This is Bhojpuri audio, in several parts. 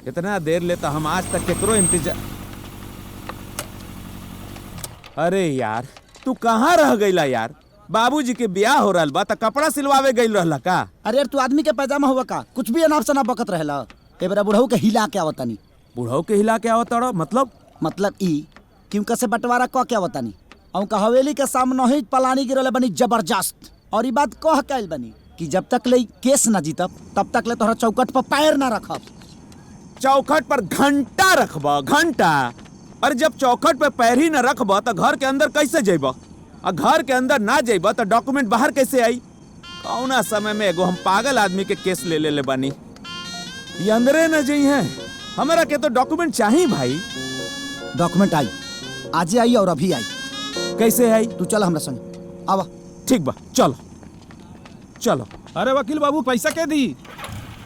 इतना देर ले तो हम आज तक केकरो इंतजार। अरे यार तू कहाँ रह गईला यार? बाबूजी के ब्याह हो रहल बा त कपड़ा सिलवावे गईल रहला का? अरे यार तू आदमी के पैजामा हुआ का? कुछ भी अनाप शनाप बकत रहला। ए बेरा बुढ़ऊ के हिला के आवतानी। बुढ़ऊ के हिला के आवताड़ो मतलब ई क्यों कसे बंटवारा क के आवतानी। औ का हवेली के सामने ही पलानी गिरले बनी जबरदस्त। और ई बात कह के आइल बनी कि जब तक ले केस ना जीतब तब तक ले तोहरा चौकट पर पैर ना रखब। चौखट पर घंटा रखबा घंटा? अरे जब चौखट पे पैर ही न रखबा तो घर के अंदर कैसे जेबा? और घर के अंदर ना जेबा तो डॉक्यूमेंट बाहर कैसे आई? कौना समय में एगो हम पागल आदमी के केस ले बानी। ये अंदरे न जई है। हमारा के तो डॉक्यूमेंट चाहिए भाई। डॉक्यूमेंट आई, आज आई और अभी आई। कैसे आई? तू चल हमरा संग आवा। ठीक बा चलो चलो। अरे वकील बाबू पैसा के दी?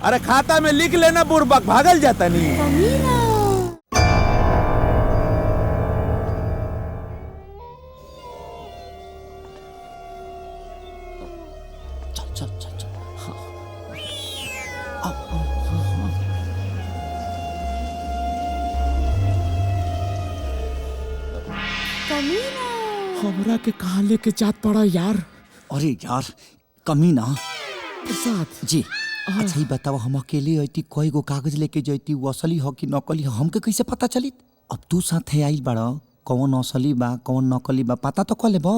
अरे खाता में लिख लेना बुरबक, भागल जाता नहीं। चल चल चल चल। हाँ। हमरा के कहाँ लेके जात पड़ा यार? अरे यार कमीना प्रसाद जी। अच्छा ही बताओ, हम अकेले अइती कोई गो कागज लेके जइती, वो असली हो कि नकली हो हमके कैसे पता चली? अब तू साथे आइल बड़ा, कौन असली बा कौन नकली बा पता तो कर लेबो।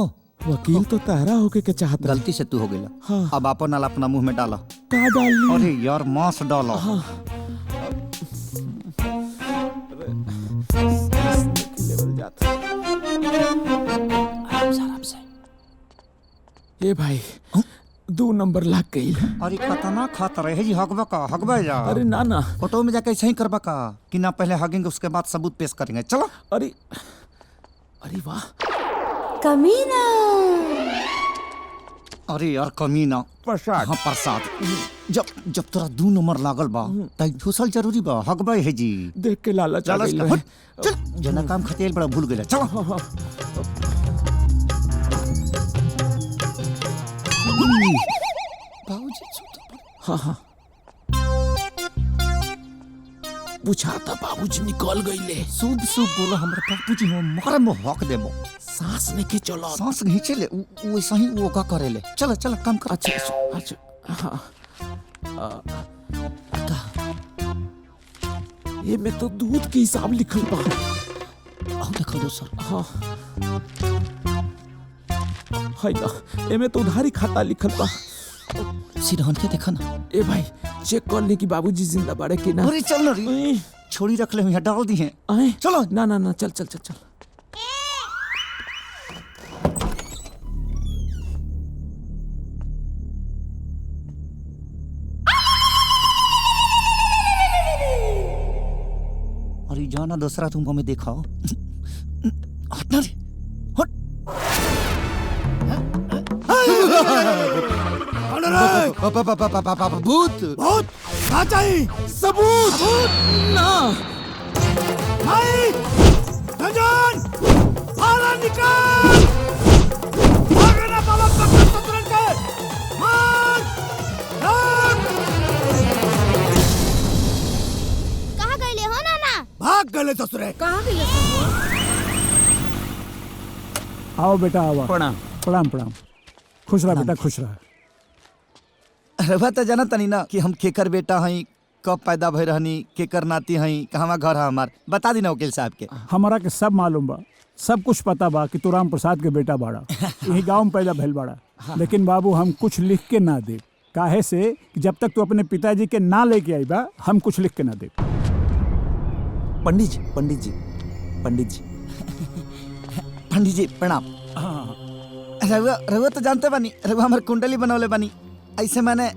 वकील तो तारा होके के चाहत। गलती से तू हो गेला। हाँ। अब अपन नाल अपना मुंह में डाला। का डाली? अरे यार मांस डाला। हाँ। आराम से। ए भाई 2 नंबर लाग गई। अरे खतना खाता रहे जी हगबा का हगबा जा। अरे ना ना फोटो में जाके सही करबा का कि ना पहले हगेंगे उसके बाद सबूत पेश करेंगे। चलो। अरे अरे वाह कमीना। अरे यार कमीना। प्रसाद। हाँ प्रसाद। जब तोरा 2 नंबर लागल बा त ठूसल जरूरी बा हगबा है जी। देख के लालच आ गइल हट, चल जना काम खतेल बड़ा भूल गेला। चलो। हाँ। बाबूजी हाँ बुझाता बाबूजी निकल गईले। शुभ शुभ बोलो हमरा बाबूजी हम मारे में हक देबो। सांस नहीं के चलो। सांस खींचे ले वैसा ही वो का करेले। चलो चलो काम कर। अच्छा हाँ। ये में तो दूध के हिसाब लिखल बा। आओ देखो दोस्त। हाँ है ना, ये में तो उधारी खाता लिखल बा। सिरहन के देखा ना। ए भाई चेक कर ले कि बाबूजी जिंदा बाड़े कि ना। अरे चल ना रे, छोड़ी रख ले यहाँ डाल दी है। चलो ना ना ना चल चल चल चल। अरे जाना दूसरा तुमको मैं दिखाओ। हटना रे हट। भूत भूत कहाँ चाहिए? सबूत ना। भाई रंजन बाहर निकल। भागना बाबा पकड़ तो तुरंत कर। मार कहाँ गए हो नाना? भाग गए ससुरे। कहाँ गए? आओ बेटा आओ। प्रणाम। प्रणाम प्रणाम। खुश रहा बेटा खुश रहा। रवा तो जाना तनी ना कि हम केकर बेटा हई, कब पैदा भई रहनी, केकर नाती हई, कहवा घर है हमार, बता दी ना वकील साहब के। हमारा के सब मालूम बा, सब कुछ पता बा कि तू राम प्रसाद के बेटा बाड़ा। यही गांव में पैदा भइल बाड़ा। लेकिन बाबू हम कुछ लिख के ना दे, काहे से कि जब तक तू अपने पिताजी के ना लेके आई बा हम कुछ लिख के ना दे। पंडित जी पंडित जी पंडित जी पंडित जी प्रणाम। रवा रवा तो जानते बानी, रवा हमार कुंडली बनौले बानी। ऐसे मैंने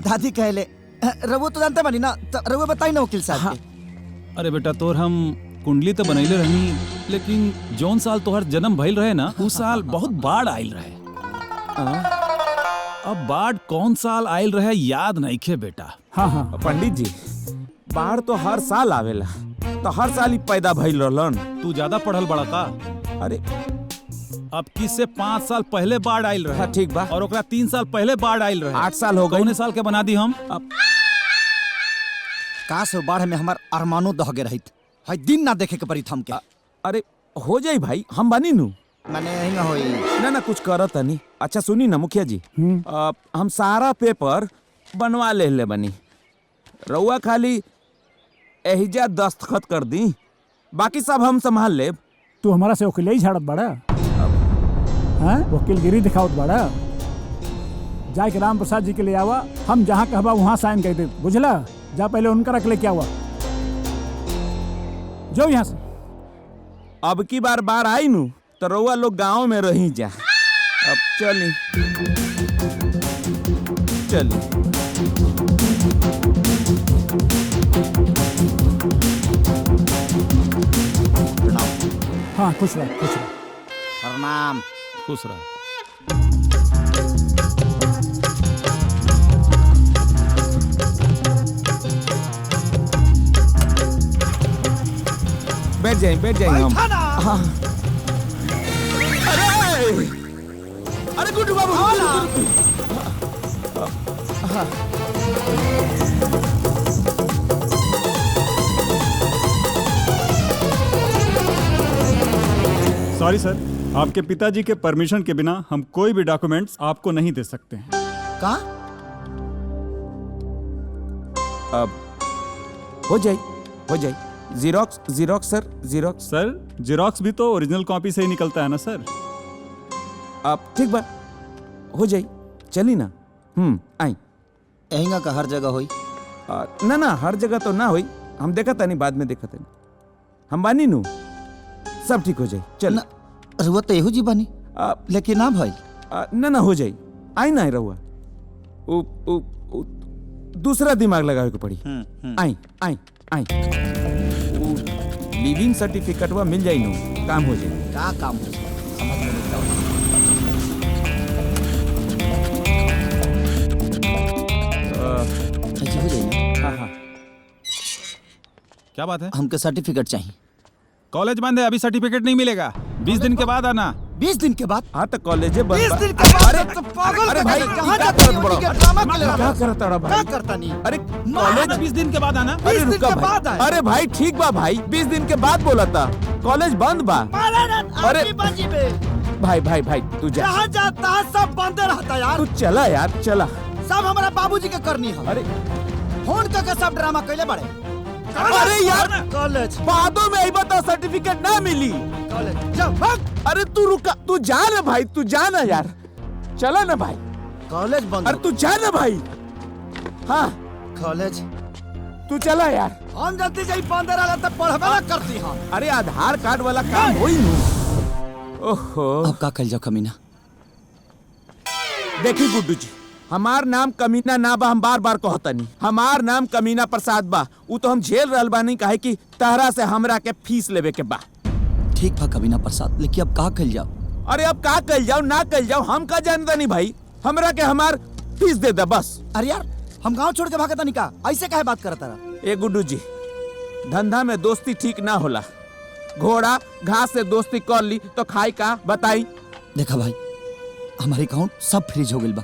दादी कहले। रवो तो जानते बानी ना, तो रवा बताई ना वकील साहब के। अरे बेटा तोर हम कुंडली तो बनैले रहनी, लेकिन जौन साल तोहर जन्म भइल रहे ना उस साल बहुत बाढ़ आइल रहे। अब बाढ़ कौन साल आइल रहे याद नहीं खे बेटा। हाँ हाँ पंडित जी बाढ़ तो हर साल आवेला, तो हर साल ही पैदा भइल रहलन। तू ज्यादा पढ़ल बड़ा का? अरे अब किससे 5 साल पहले बाढ़ आइल रहे। हाँ ठीक बा। और ओकरा 3 साल पहले बाढ़ आइल रहे। 8 साल हो गए। कौने साल के बना दी हम? काश वो बाढ़ में हमार अरमानो दह के रहित है दिन ना देखे के पड़ी थम के अरे हो जाई भाई, हम बानी नु। माने यही ना होई। ना ना कुछ करत नहीं। अच्छा सुनी ना मुखिया जी, हम सारा पेपर बनवा ले बनी, रउआ खाली एहिजा दस्तखत कर दी, बाकी सब हम संभाल लेब। तू हमारा से वकील ही झाड़त बड़ा, हाँ वकीलगिरी दिखावत बड़ा। जाए के राम प्रसाद जी के ले आवा, हम जहाँ कहबा वहाँ साइन कर दे, बुझला? जा पहले उनका रख ले क्या हुआ, जो यहाँ से। अब की बार आई नु तो रउआ लोग गांव में रही जा। अब चली चली। हाँ खुश रह, खुश रह। प्रणाम। खुश रहा। बैठ जाए हम। हाँ। अरे गुड्डू बाबू, सॉरी सर, आपके पिताजी के परमिशन के बिना हम कोई भी डॉक्यूमेंट्स आपको नहीं दे सकते हैं। का अब हो जाए जीरोक्स सर, जीरोक्स। सर जेरोक्स भी तो ओरिजिनल कॉपी से ही निकलता है ना सर। अब ठीक बा, हो जाई, चली ना। आई। यही का हर जगह होई। ना हर जगह तो ना होई, हम देखा था नहीं, बाद में देखा था। हम बानी नु, सब ठीक हो जाए। चल ना रहुआ तो एहू जी बानी, लेकिन ना भाई। ना हो जाई, आई ना रहुआ, दूसरा दिमाग लगावे को पड़ी। आई लिविंग सर्टिफिकेट वा मिल जाई नु, काम हो जाए। का काम हो जाए समझ में नहीं आता। ऐसे हो जाए ना। हाँ। क्या बात है? हमके सर्टिफिकेट चाहिए। कॉलेज बंद है, अभी सर्टिफिकेट नहीं मिलेगा। 20 दिन के बाद आना। 20 दिन के बाद? हाँ तो कॉलेज बंद। 20 दिन के बाद? अरे तो पागल अरे भाई, कहाँ क्या जाता करत है? बड़ो? क्या ड्रामा के लिए क्या करता है भाई? क्या करता नहीं? अरे कॉलेज 20 दिन के बाद आना। अरे 20 दिन रुका के भाई। बाद आए। अरे भाई ठीक बा भाई, 20 दिन के बाद बोला था, कॉलेज बंद बा। अरे भाई तू जा। जहाँ जाता है सब बंद रहता यार। तू चला यार, चला। सब हमारा बाबूजी के करनी है। अरे फोन करके सब ड्रामा कैले बड़े। अरे यार, कॉलेज बादों में आई बता, सर्टिफिकेट ना मिली। कॉलेज जा भाग। अरे तू रुका, तू जा ना भाई, तू जा ना यार, चला ना भाई। कॉलेज बंद। अरे तू जा ना भाई। हाँ कॉलेज तू चला यार। हम जल्दी जाई बंद रहला तब पढ़बे ना करती हां। अरे आधार कार्ड वाला काम होई नु। ओहो, अब का कल जाओ कमीना। देखी गुड्डू जी, हमार नाम कमीना ना बा, हम बार कहता नहीं, हमार नाम कमीना प्रसाद बा। उ तो हम झेल रहल बानी, काहे कि तहरा से हमरा के फीस लेवे के बा। ठीक बा कमीना प्रसाद, लेकिन अब का कल जाओ? अरे अब का कल जाओ ना कल जाओ, हम का जानता नहीं भाई, हमरा के हमार फीस दे दे बस। अरे यार हम गांव छोड़ के भागता नहीं का, ऐसे काहे बात करता रहा? ए गुड्डू जी, धंधा में दोस्ती ठीक ना होला। घोड़ा घास से दोस्ती कर ली तो खाई का बताई। देखा भाई, हमारे अकाउंट सब फ्रीज हो गइल बा।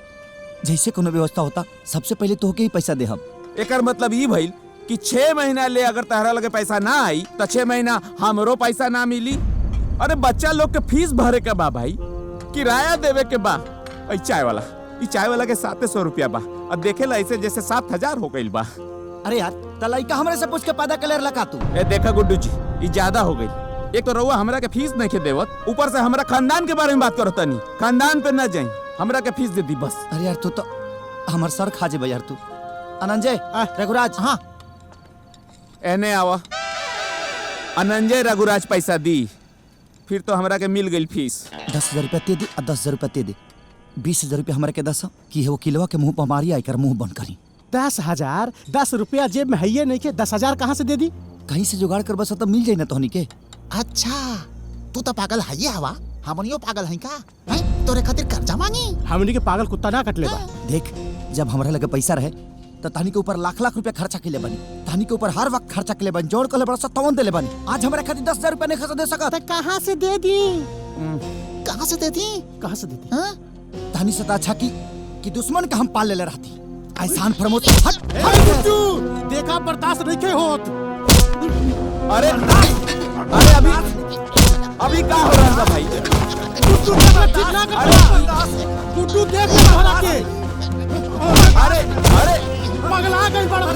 जैसे कोनो व्यवस्था होता सबसे पहले तो होके ही पैसा दे हम। एकर मतलब ई भइल कि 6 महीना ले अगर तहरा लगे पैसा ना आई तो 6 महीना हमरो पैसा ना मिली। अरे बच्चा लोग के फीस भरे के बा भाई, किराया देवे के बा। चाय वाला के 700 रुपया बा, अब देखे ला ऐसे जैसे 7000 हो गइल बा। अरे यार तलाइका हमरे से पूछ के पैदा कलेर लगा तू। ए देखा गुड्डू जी, ई ज्यादा हो गई। एक तो रउआ हमरा के फीस नहीं के देवत, ऊपर से हमरा खानदान के बारे में बात करता नहीं। खानदान पे ना जाई, हमरा के फीस दे दी बस। अरे यार तू तो हमार सर खा जे यार तू। अनंजय, रघुराज। हाँ एने आवा। अनंजय रघुराज पैसा दी, फिर तो हमरा के मिल गई फीस। 10,000 रुपया दे दे और 10,000 रुपया दे दे। 20,000 रुपया हमारे के दस कि है वो किलवा के मुंह पर मारी आकर मुंह बंद करी। 10,000? 10 रुपया जेब में है नहीं के 10,000 कहाँ से दे दी? कहीं से जुगाड़ कर बस तो मिल जाए ना तोहनी के। अच्छा तू तो पागल है ये हवा, हमनियो पागल है का? हैं तोरे खातिर कर्जा मांगी? हमनी के पागल कुत्ता ना कट लेबा। देख जब हमारे लगे पैसा रहे तो तानी के ऊपर लाख लाख रुपया खर्चा के ले बनी, तानी के ऊपर हर वक्त खर्चा के ले बनी, जोड़ के ले बड़ा 57 दे ले बनी। आज हमारे खातिर 10,000 रुपया नहीं खर्चा दे सका। कहाँ से दे दी? कहाँ से दे दी? कहाँ से दे दी? हाँ? तानी से तो अच्छा की दुश्मन का हम पाल ले रहती। एहसान प्रमोद हट गुड्डू देखा बर्दाश्त नहीं के होत। अरे अरे अभी क्या हो रहा है भाई? गुड्डू ठीक ना कर। गुड्डू देख ले हरा के। अरे अरे पगला गई बड़ा।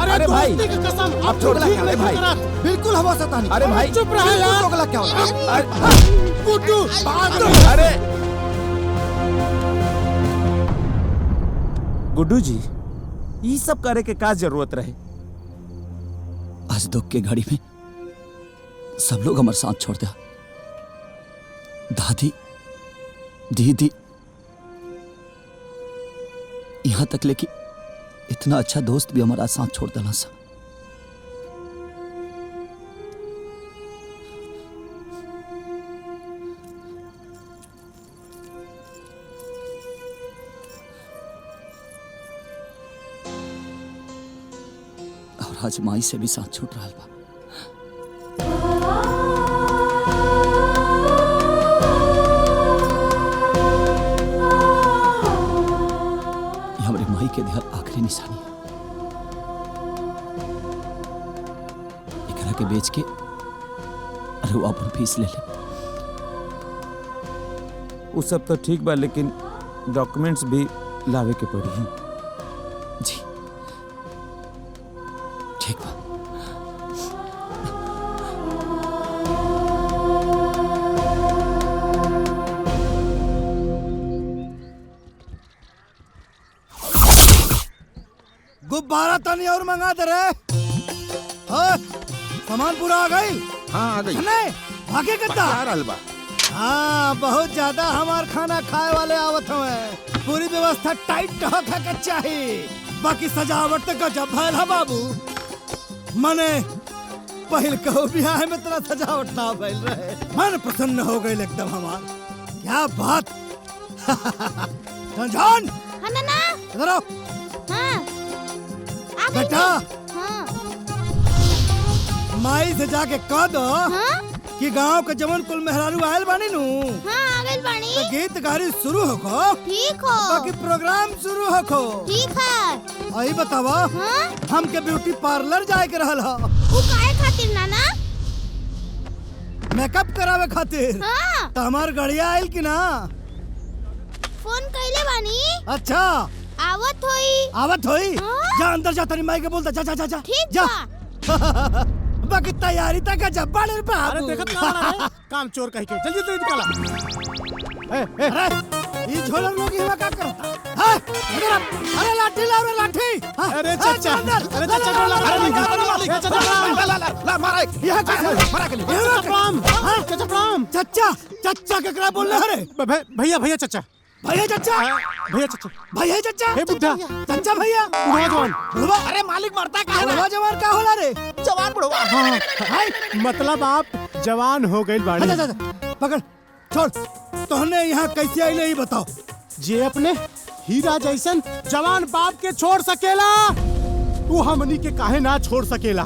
अरे भाई, दोस्ती की कसम अब छोड़ ठीक अरे भाई। करत। बिल्कुल हवा सतानी। अरे भाई चुप रहे यार। दोगला क्या होता है? गुड्डू भाग। अरे गुड्डू जी, ये सब करे के का जरूरत रहे? आज दुख के घड़ी में सब लोग हमारे साथ छोड़ दिया। दादी, दीदी, यहाँ तक ले कि इतना अच्छा दोस्त भी हमारा साथ छोड़ देना सा। और आज माई से भी साथ छूट रहा बा। ये हमारे माई के देहल आखिरी निशानी है। एकरा के बेच के अरे वो अपन फीस ले ले। वो सब तो ठीक बा, लेकिन डॉक्यूमेंट्स भी लावे के पड़ी। जी ठीक बा। गुब्बारा तनी और मंगा दे रे। हाँ, सामान पूरा आ गई। हाँ आ गई। नहीं भागे कितना? अलबा हाँ, बहुत ज्यादा हमार खाना खाए वाले आवत हवे। पूरी व्यवस्था टाइट होके के चाहिए। बाकी सजावट तो गजब भइल है बाबू। मने पहल कहो ब्याह में तेरा सजावट ना भइल रहे। मन प्रसन्न हो गई एकदम हमार। क्या बात। जान हाँ नाना। इधर आओ हाँ आ गई बेटा। हाँ माई से जाके कह दो हाँ कि गांव के जवन कुल मेहरारू आयल बानी नु हाँ आ गई बानी। तो गीत गारी शुरू होको। ठीक हो। बाकी प्रोग्राम शुरू होको। ठीक है। अही बतावा हाँ हमके ब्यूटी पार्लर जाए के रहल ह। वो काहे खातिर नाना? मेकअप करावे खातिर। हाँ तो हमार गड़िया आयल कि ना? फोन कइले बानी। अच्छा आवत होई। आवत होई। हाँ? जा अंदर जा, तनी माई के बोलता। जा जा जा जा ठीक जा। बा। बाकी तैयारी तक जब बाड़े रे बाबू। अरे देखत ना रहा काम चोर कह के जल्दी जल्दी निकाला। अरे ये झोलर लोग यहाँ क्या करता? हाँ, इधर आ। अरे लाठी लाओ रे लाठी। हाँ, अरे चाचा, अरे चाचा को ला ला मारा यहाँ क्या मारा के लिए? चाचा प्रणाम। चच्चा चच्चा केकरा बोल रहे? भैया भैया चाचा। भैया चच्चा। भैया चाचा। भैया चच्चा। हे बुड्ढा। चच्चा भैया। बुढ़वा जवान। बुढ़वा। अरे मालिक मरता कहाँ है? बुढ़वा जवान का होला रे? जवान बुढ़वा। हाँ मतलब आप जवान हो गए बाड़ी। अच्छा, पकड़ छोड़। तोहने यहाँ कैसे आइले ही बताओ। जे अपने हीरा जैसन जवान बाप के छोड़ सकेला वो हमनी के काहे ना छोड़ सकेला।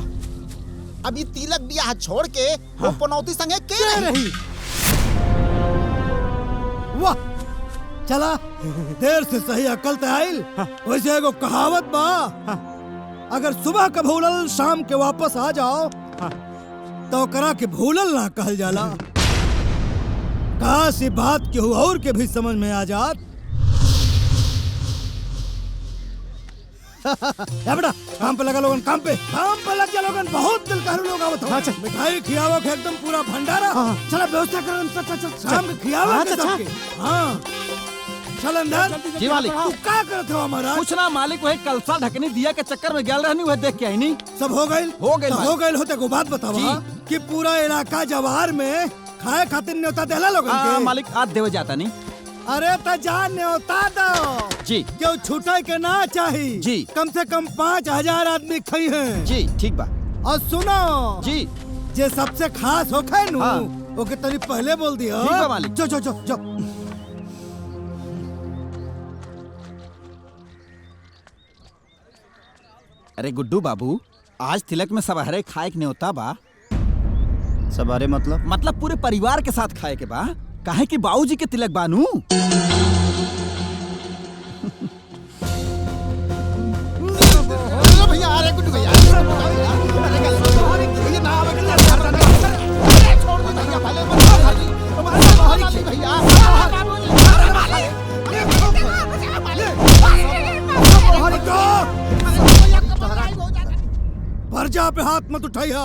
अभी तिलक बियाह छोड़ के वो पनौती संगे के रही। वाह, चला देर से सही अकल ते आइल। वैसे एगो कहावत बा, अगर सुबह का भूलल शाम के वापस आ जाओ तो ओकरा के भूलल ना कहल जाला। काश ये बात केहू और के भी समझ में आ जात। या बेटा काम पे लगा लोगन, काम पे लग जा लोगन। बहुत दिल कहरु लोग आवत हो। मिठाई खियावो के एकदम पूरा भंडारा। चला व्यवस्था करन। चल शाम के खियावो के सबके। हाँ चल अंदर। जी मालिक। तू क्या करत हो हमारा? कुछ ना मालिक, वही कलसा ढकनी दिया के चक्कर में गया रहनी, वह देख के आई नहीं। सब हो गइल? हो गइल हो गइल होते को बात बतावा कि पूरा इलाका जवार में खाए खातिर न्योता देला लोगन के। मालिक आज देवे जाता नहीं। अरे त जा न्योता दो जी। क्यों छूटे के ना चाहिए जी। कम से कम 5000 आदमी खाई हैं। जी ठीक बा। और सुनो जी जे सबसे खास हो खाए नु हाँ। ओके तनी पहले बोल दियो। ठीक बा मालिक। जो जो जो जो। अरे गुड्डू बाबू, आज तिलक में सबहरे खाए के न्योता बा। सवारे मतलब पूरे परिवार के साथ खाए के बा। काहे कि बाबूजी के तिलक बानू। कलेजा पे हाथ मत उठाइया।